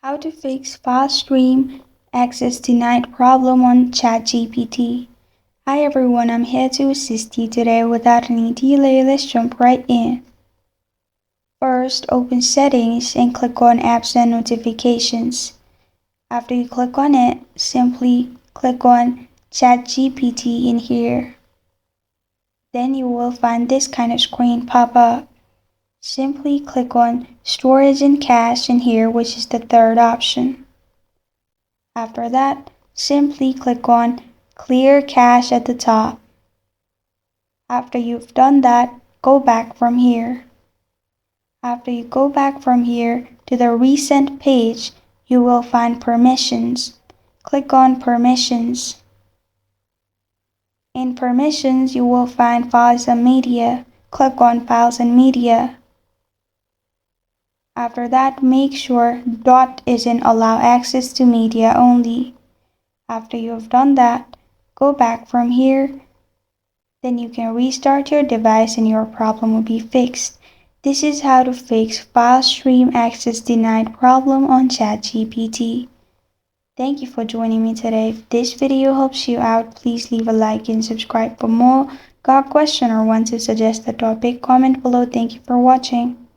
How to fix file stream access denied problem on ChatGPT. Hi everyone, I'm here to assist you today. Without any delay, let's jump right in. First, open Settings and click on Apps and Notifications. After you click on it, simply click on ChatGPT in here. Then you will find this kind of screen pop up. Simply click on Storage and Cache in here, which is the third option. After that, simply click on Clear Cache at the top. After you've done that, go back from here. After you go back from here to the Recent page, you will find Permissions. Click on Permissions. In Permissions, you will find Files and Media. Click on Files and Media. After that, make sure Dot is in Allow Access to Media Only. After you have done that, go back from here. Then you can restart your device and your problem will be fixed. This is how to fix file stream access denied problem on ChatGPT. Thank you for joining me today. If this video helps you out, please leave a like and subscribe for more. Got a question or want to suggest a topic? Comment below. Thank you for watching.